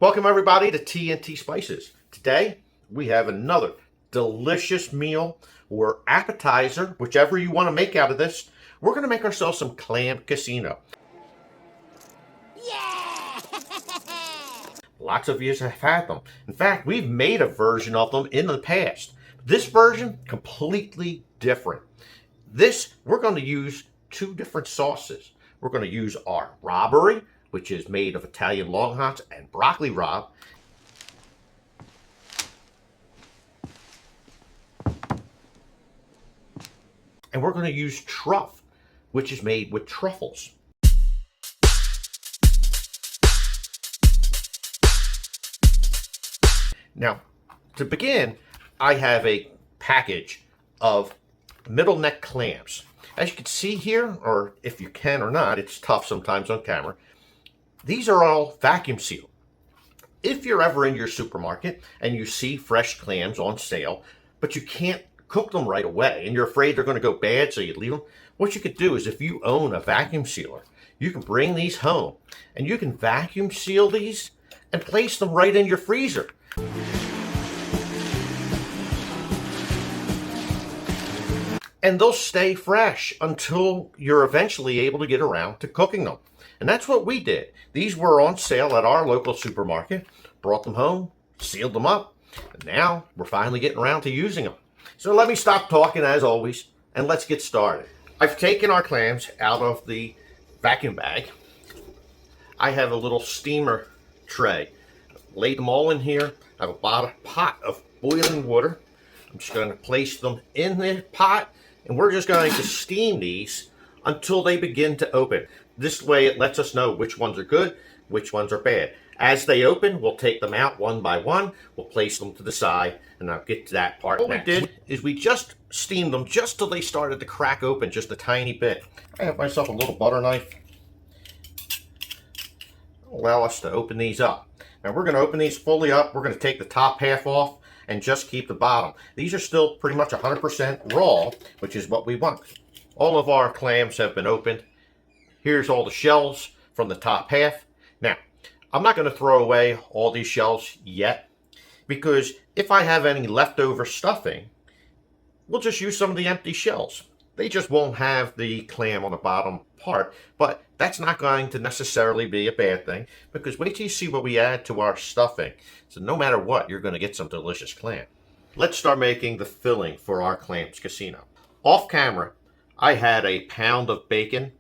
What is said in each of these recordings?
Welcome everybody to TNT Spices. Today we have another delicious meal or appetizer, whichever you want to make out of this. We're going to make ourselves some Clam Casino. Yeah! Lots of you have had them. In fact, we've made a version of them in the past. This version, completely different. We're going to use two different sauces. We're going to use our rabe, which is made of Italian long hots and broccoli rabe. And we're going to use truff, which is made with truffles. Now, to begin, I have a package of middle neck clams. As you can see here, or if you can or not, it's tough sometimes on camera. These are all vacuum sealed. If you're ever in your supermarket and you see fresh clams on sale, but you can't cook them right away and you're afraid they're going to go bad, so you leave them, what you could do is, if you own a vacuum sealer, you can bring these home and you can vacuum seal these and place them right in your freezer. And they'll stay fresh until you're eventually able to get around to cooking them. And that's what we did. These were on sale at our local supermarket, brought them home, sealed them up, and now we're finally getting around to using them. So let me stop talking as always, and let's get started. I've taken our clams out of the vacuum bag. I have a little steamer tray. Laid them all in here. I have a pot of boiling water. I'm just going to place them in the pot, and we're just going to steam these until they begin to open. This way it lets us know which ones are good, which ones are bad. As they open, we'll take them out one by one. We'll place them to the side, and I'll get to that part next. What we did is we just steamed them just till they started to crack open just a tiny bit. I have myself a little butter knife. Allow us to open these up. Now we're going to open these fully up. We're going to take the top half off and just keep the bottom. These are still pretty much 100% raw, which is what we want. All of our clams have been opened. Here's all the shells from the top half. Now, I'm not going to throw away all these shells yet, because if I have any leftover stuffing, we'll just use some of the empty shells. They just won't have the clam on the bottom part, but that's not going to necessarily be a bad thing, because wait till you see what we add to our stuffing. So no matter what, you're going to get some delicious clam. Let's start making the filling for our Clams Casino. Off camera, I had a pound of bacon.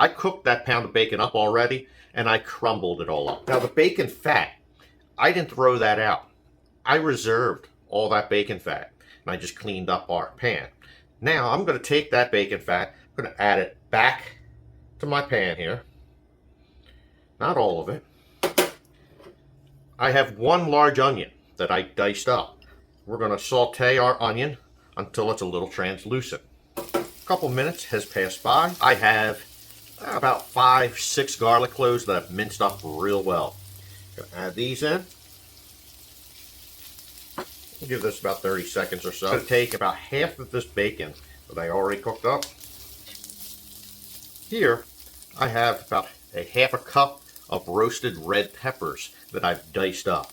I cooked that pound of bacon up already, and I crumbled it all up. Now the bacon fat, I didn't throw that out. I reserved all that bacon fat, and I just cleaned up our pan. Now I'm going to take that bacon fat, I'm going to add it back to my pan here. Not all of it. I have one large onion that I diced up. We're going to saute our onion until it's a little translucent. A couple minutes has passed by. I have about 5-6 garlic cloves that I've minced up real well. Gonna add these in. We'll give this about 30 seconds or so. I'm gonna take about half of this bacon that I already cooked up. Here I have about a half a cup of roasted red peppers that I've diced up.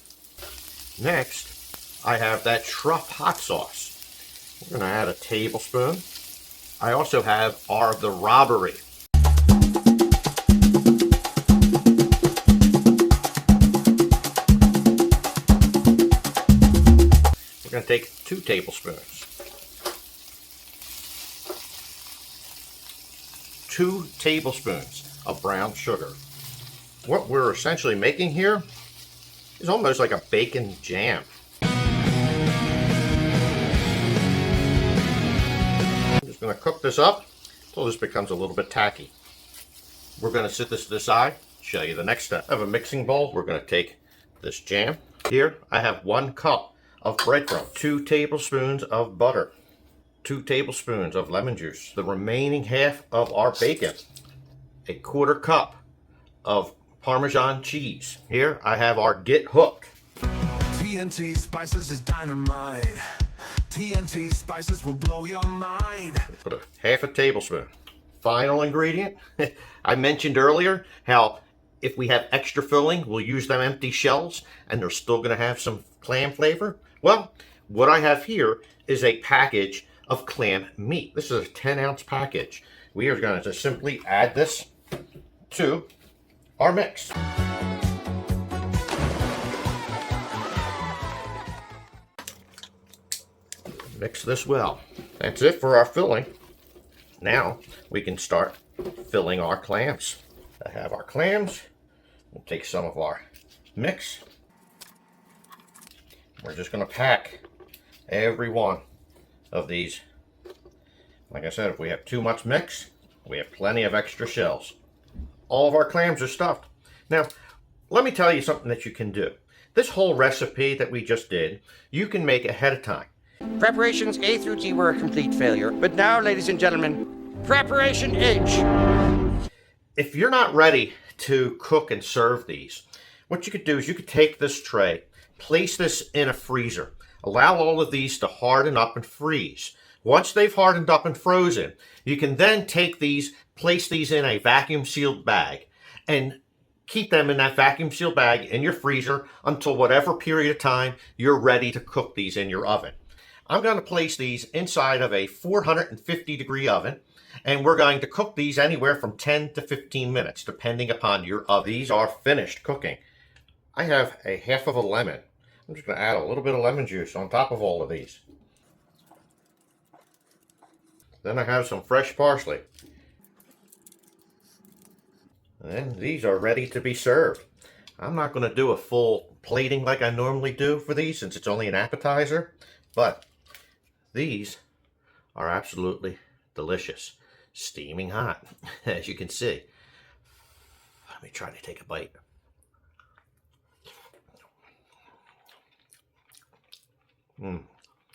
Next, I have that truff hot sauce. We're gonna add a tablespoon. I also have the rabe. We're going to take 2 tablespoons. 2 tablespoons of brown sugar. What we're essentially making here is almost like a bacon jam. I'm just going to cook this up until this becomes a little bit tacky. We're going to set this to the side, show you the next step. I have a mixing bowl. We're going to take this jam. Here I have 1 cup of breadcrumb, 2 tablespoons of butter, 2 tablespoons of lemon juice, the remaining half of our bacon, a 1/4 cup of Parmesan cheese. Here I have our Get Hooked. TNT Spices is dynamite. TNT Spices will blow your mind. Put a half a tablespoon. Final ingredient. I mentioned earlier how if we have extra filling, we'll use them empty shells and they're still going to have some clam flavor. Well, what I have here is a package of clam meat. This is a 10-ounce package. We are going to just simply add this to our mix. Mix this well. That's it for our filling. Now we can start filling our clams. I have our clams. We'll take some of our mix. We're just going to pack every one of these. Like I said, if we have too much mix, we have plenty of extra shells. All of our clams are stuffed. Now, let me tell you something that you can do. This whole recipe that we just did, you can make ahead of time. Preparations A through G were a complete failure. But now, ladies and gentlemen, preparation H. If you're not ready to cook and serve these, what you could do is you could take this tray, place this in a freezer, allow all of these to harden up and freeze. Once they've hardened up and frozen, you can then take these, place these in a vacuum sealed bag, and keep them in that vacuum sealed bag in your freezer until whatever period of time you're ready to cook these in your oven. I'm going to place these inside of a 450 degree oven, and we're going to cook these anywhere from 10 to 15 minutes, depending upon your oven. These are finished cooking. I have a half of a lemon. I'm just going to add a little bit of lemon juice on top of all of these. Then I have some fresh parsley. And these are ready to be served. I'm not going to do a full plating like I normally do for these since it's only an appetizer, but these are absolutely delicious. Steaming hot, as you can see. Let me try to take a bite.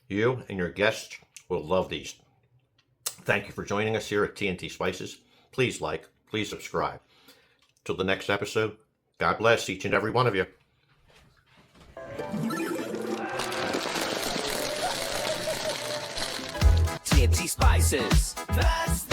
You and your guests will love these. Thank you for joining us here at TNT Spices. Please like, please subscribe. Till the next episode, God bless each and every one of you. TNT Spices. That's